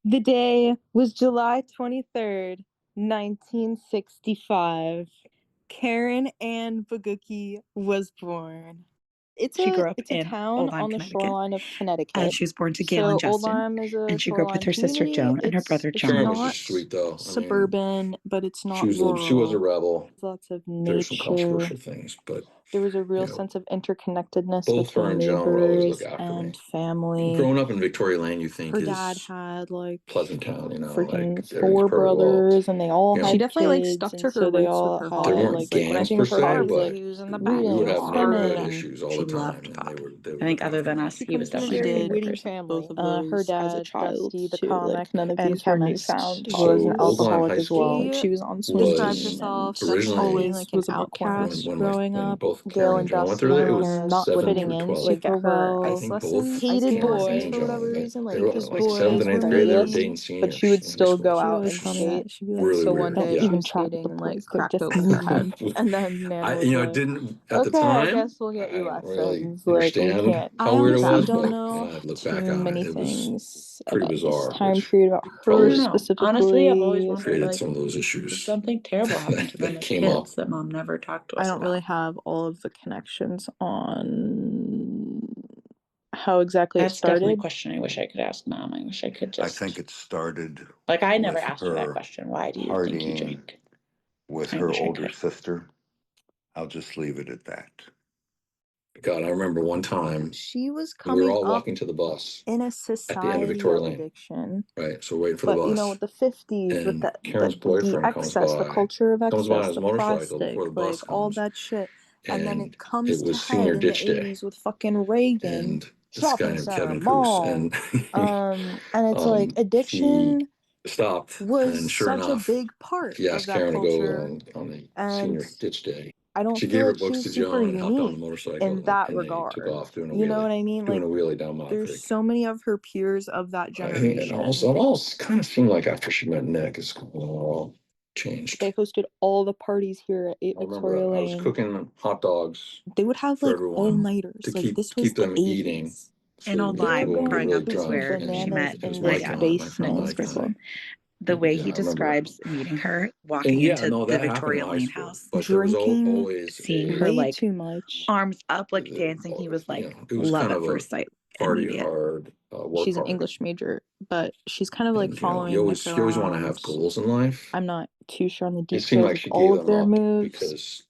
The day was July 23rd, 1965. Karen Ann Bagucki was born. She grew up It's a in town Old Lyme, on the Connecticut. shoreline of Connecticut. She was born to Gail and So Old Justin, Lyme is a and she grew up with her shoreline sister community. Joan and her brother It's John. Karen was not just sweet, though. I mean, suburban, but it's not she was rural. a rebel. Lots of There's some nature. controversial things, but There was a real you know, sense of interconnectedness both her between and Joan would always look neighbors after and me. family. Growing up in Victoria Lane, you think Her is dad had like pleasant town, you know, freaking like 4 brothers, and they all had She definitely kids, stuck to and her so they roots all with her had there hobbies. weren't like When I gangs think per of her se, but barbecues in the reading we would and have swimming neighborhood and issues all she the time, loved and Bob. they would I think look other after than me. us, She he was comes from a definitely very my favorite witty person. family. her Those dad, as a child Dusty the too. comic, Like none of and these were Karen newfound was So an hobbies. Old Lyme alcoholic High as well. School Like she was on Described smoking herself and as originally being always like an was a bookworm. outcast when growing when up. both Gail Karen and and John went Dusty through it, it were was not 7 fitting through in 12. Like super at her I well. ice think both lessons, Hated Karen boys and for whatever Joan, reason. they Like, were because like 7th boys and 8th were grade, they were mean. dating but seniors. she would in high still school. go She'd out always and tell me skate. that. She'd be like, Really So one weird. don't day Yeah. she even was chat with the skating and like boys. They're cracked just open her head. mean. And then Nana was I like, didn't at the okay, I time. guess we'll get I you don't really lessons. Like, we understand can't I how weird it I honestly was, don't but know I'd look back too on many it. It was things pretty about this bizarre, time which period about I probably her don't know. Honestly, I've always specifically. wondered created like some of those did issues something terrible happen to them that as came up. kids that mom never talked to I us don't really about. have all of the connections on how exactly it That's definitely a started. question I wish I could ask mom. I wish I could I just think it started like I never with asked her that her question. Why do you think you partying drink? with I her wish I older could. sister. I'll just leave it at that. God, I remember one time She was we were coming all up walking to the bus in a at the end of society Victoria of Lane, addiction. right? So we're waiting for the But you know, bus, with the 50s, with and the Karen's boyfriend excess, the culture of comes by on excess, his the motorcycle plastic, before the like bus all comes, that shit. And then and it comes it to was senior head in the ditch day, 80s with fucking Reagan, and this guy shopping named center, Kevin Coos, mall. and And it's like he addiction stopped, was and sure such a enough, big part he of asked that Karen to go culture. on the And senior ditch day. I don't She feel gave her like books she's to super Joan and hopped on the unique motorcycle, in that and they took regard. off doing a You know wheelie, what I mean? doing Like, a wheelie down Mount there's Creek. so many of her peers of that And generation. almost kind of seemed like after she met Nick, it's all changed. They hosted all the parties here at 8 I remember Victoria I was Lane. cooking hot dogs They would have for like everyone all-nighters. to Like, this was keep the them eating. 80s. In Old They were Lyme, going growing up really is cuckoo where drunk, she bananas met it in was my this Mike dad, and my friend basement. Nicholas Mike and Griswold. The way yeah, he I remember. describes meeting her, walking And into the that happened in Victoria high Lane school, house, but there was Drinking always seeing her way like too much. arms up, like dancing. He was like, it was love kind at of a first sight, party immediate. hard, work She's an hard. English major, but she's kind of like And, following you Nick always want to have around. goals in life. I'm not too sure on the It seemed details like of she all gave of them their up moves. because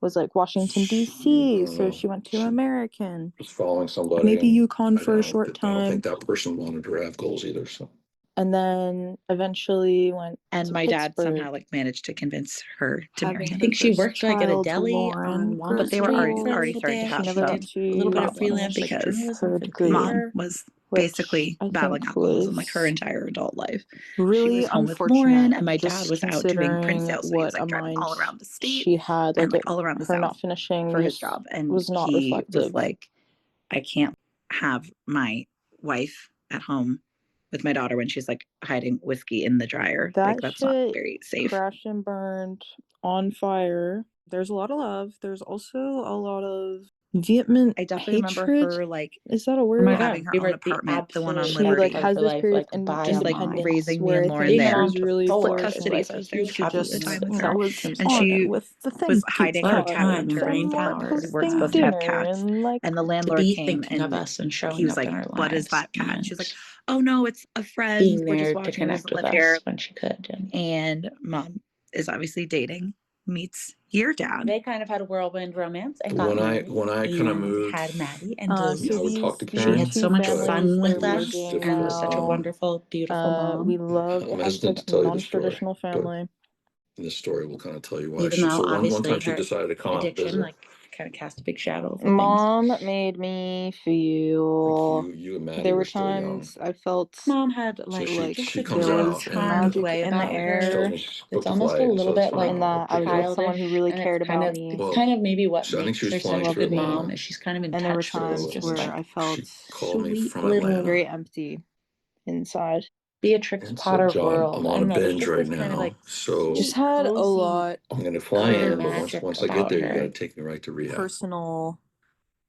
Was like Washington, I D.C., don't so know, she went to she American. was following somebody, Maybe and Yukon I for a don't short I don't time. think that person wanted her to have goals either. So, And then eventually went and to my dad Pittsburgh, somehow like managed to convince her to marry having him. her I think she first worked like at a child, deli Lauren on Wall, but they were Griswold. already starting to She have never got some a little bit of to freelance finish because her degree, mom was which basically I battling think alcoholism like her was entire adult life. She really was home with unfortunate, Lauren, and my dad just was out doing print considering sales, so he was what like a driving mind all around the state she had. and Like, like all around the her South not finishing for his job. And was not he was reflective. like, I can't have my wife at home with my daughter when she's like hiding whiskey in the dryer. That like that's not shit very safe. crashed and burned on fire. There's a lot of love. There's also a lot of vehement I definitely hatred. remember her like, Is that a word? oh my God, having her own apartment, the one on She Liberty. like has this period of just like independence raising me where and I Lauren think there. she was really Split flourishing. custody, so I was very She happy just, with time with you her. know, was And on she it with the thing. was hiding her cat and winter then because was we're supposed to have dinner cats. and like And the to landlord be came thinking of and us and showing he was up like, in our what is lives that cat? And and she was like, oh no, it's a friend. being We're just there to watching. He connect doesn't with live here. us when she could. And mom is obviously dating, meets your dad. They kind of had a whirlwind romance and But got married. when I kind of and moved, had Maddie and so Denise. I would talk to these She Karen. had so much families, fun with they're us merging and was such a now. wonderful, beautiful mom. We love I'm it has hesitant like to tell you the non-traditional story, family. but this story will kind of tell you why. Even though So one obviously time she her decided to come out and addiction visit. like kind of cast a big shadow over Mom made me feel. You and Maddie There were were still young. times I felt things. Mom had So like she there comes there out was and charmed magic way in the about she her. tells air. me she's It's booked a almost a flight, little so it's bit fine. like In that I was with childish, someone who really and cared it's kind about of me. it's kind of maybe what So I think makes she was her flying such a through good mom Atlanta. is she's kind of in And there were touch with times just where like I felt She called me sweet from little Atlanta. very empty inside. Beatrix And Potter said, John, world. I'm I on a don't know. There's binge just right this kind of now, like so Just sweet, had a cozy, lot I'm going to fly good in, but magic once I get about there, you got her. to take me right to rehab. personal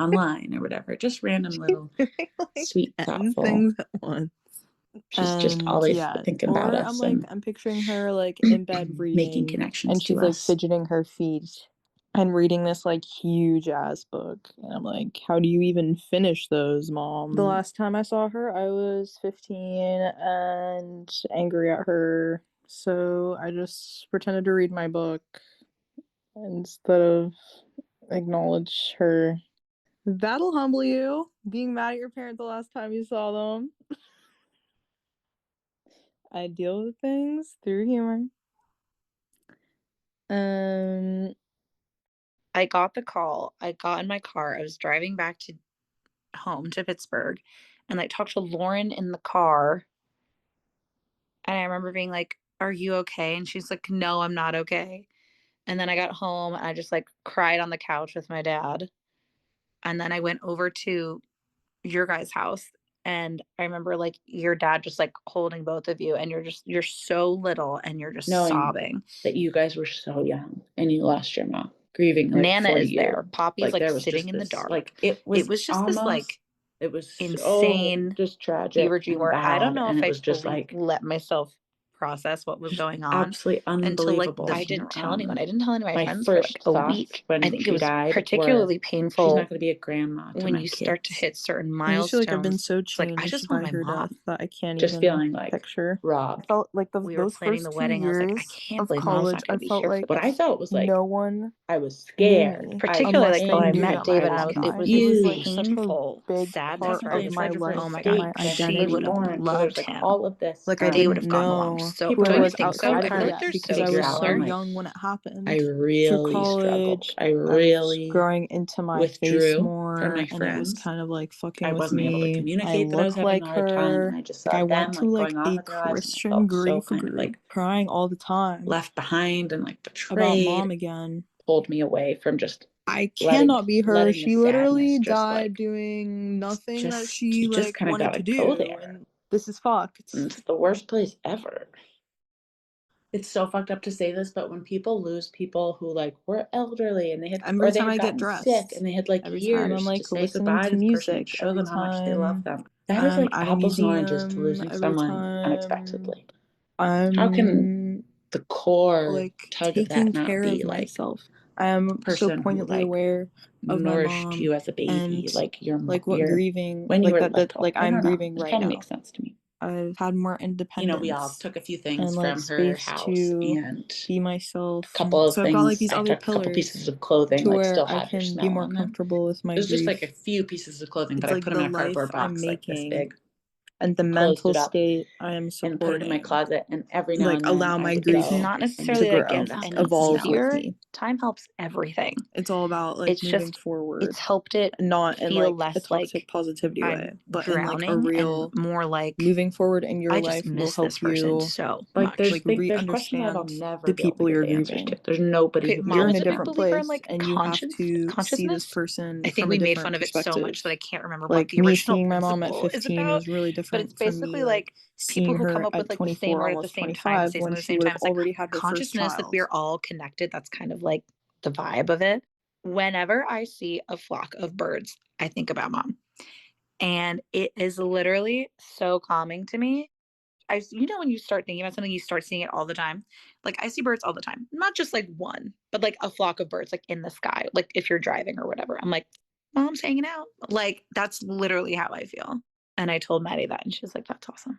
online or whatever. Just random little sweet, 10 thoughtful. things at once. She's just always thinking about or us and I'm picturing her like in bed making reading, connections and she's to like us. fidgeting her feet, and reading this like huge ass book. And I'm like, how do you even finish those, Mom? The last time I saw her, I was 15 and angry at her. So I just pretended to read my book instead of acknowledge her. That'll humble you, being mad at your parent the last time you saw them. I deal with things through humor. I got the call. I got in my car. I was driving back to home to Pittsburgh, and I talked to Lauren in the car. And I remember being like, "Are you okay?" And she's like, "No, I'm not okay." And then I got home and I just like cried on the couch with my dad. And then I went over to your guys' house, and I remember like your dad just like holding both of you, and you're so little and you're just Knowing sobbing. that you guys were so young and you lost your mom, grieving like Nana for is you. there. Poppy's like there was sitting just in the this, dark. like it It was was just this almost, like it was so insane just tragic fever dream and where I don't bad, know and if it I was just fully like let myself process what was just going on absolutely until like unbelievable. I didn't tell anyone. I didn't tell any of my My friends for first like a thoughts week. when I think she it was died were, particularly she's painful not going to be a grandma to when my you start to kids. hit certain I just feel like I've been milestones. so It's like I changed just want by my her mom. death that I can't Just even feeling like picture. I robbed. felt like We were those planning first the 2 wedding. I was like, I years can't of believe mom's college, not going I to be felt here for like What I this. felt was like no one I was knew scared. me, Particularly unless like they while I knew met that David, I and was it was it was this like such a painful big sadness. part I Definitely of a was my like, different oh life my and God, my state than she would have identity. firstborn. So there's loved like him. all of this. Like I They would didn't have gotten along know so. who I People Don't you was think so? outside I of feel her like yet they're because so I figure was out, so and similar. like young when it I happened. Through really struggled. college, I I was really growing into my face withdrew from more, my and it was friends. kind of like fucking I with wasn't able to me. I communicate that I was look having a like hard time, and her. I just Like saw I went them to like like going on a with their lives, and I Christian felt so grief kind of group, like crying all the time left behind and like about betrayed. mom again. Pulled me away from just I letting cannot be her. letting the She literally sadness just died like doing nothing that just she you just like kind of wanted gotta to go do, there. and this is fucked. And it's the worst place ever. It's so fucked up to say this, but when people lose people who like were elderly and they had Every time I get gotten sick dressed, and they had like every time I'm years to like say listening goodbye to to the person and music, show every them how much they love time them. That is I'm like at a apples and oranges to museum, losing every someone time unexpectedly. How can I'm the core like tug of taking that not care be of like myself. I am so person who poignantly like aware of my nourished mom you as a and baby, like like what your grieving when you like were that little? like I I'm don't know. grieving It right kind of now. makes sense to me. I've had more We all independence took a few and things like from her space house, to and be a myself. couple of So I've got like things. these I other took a couple pillars pieces of clothing, to like where still I have your can be smell more on them. comfortable with my It was just like a grief. few pieces of clothing, but It's I like put them the in a life cardboard I'm box like this making big, and the closed mental it up, state I am and put it in my supporting. closet. And every now Like and then allow I my would grief It's go not and necessarily to just that it grow, gets ask any them to evolve smell. with easier. me. Time helps everything. It's all about like It's moving just forward, it's helped it not in feel like a less toxic like positivity way, I'm but in like a drowning and real more like moving forward in your I just life will miss this help person you so Like much. like there's questions that I'll re-understand never the be able to people get you're the answers to. grieving. There's nobody Okay, who mom you're in is a a gets big different believer in place like and you have to see this consciousness. person I think from a we made different fun of it so perspective. much that I can't remember what Like the me original seeing my mom at principle is 15 about. was really But it's different from me basically like like people seeing who come her up with at like the same 24, word at the almost same time and 25 say something when at the she same would time. have It's like already had her first consciousness, that we're child. all connected. That's kind of like the vibe of it. Whenever I see a flock of birds, I think about mom. And it is literally so calming to me. When you start thinking about something, you start seeing it all the time. Like I see birds all the time, not just like one, but like a flock of birds, like in the sky. Like if you're driving or whatever, I'm like, mom's hanging out. Like that's literally how I feel. And I told Maddie that, and she was like, that's awesome.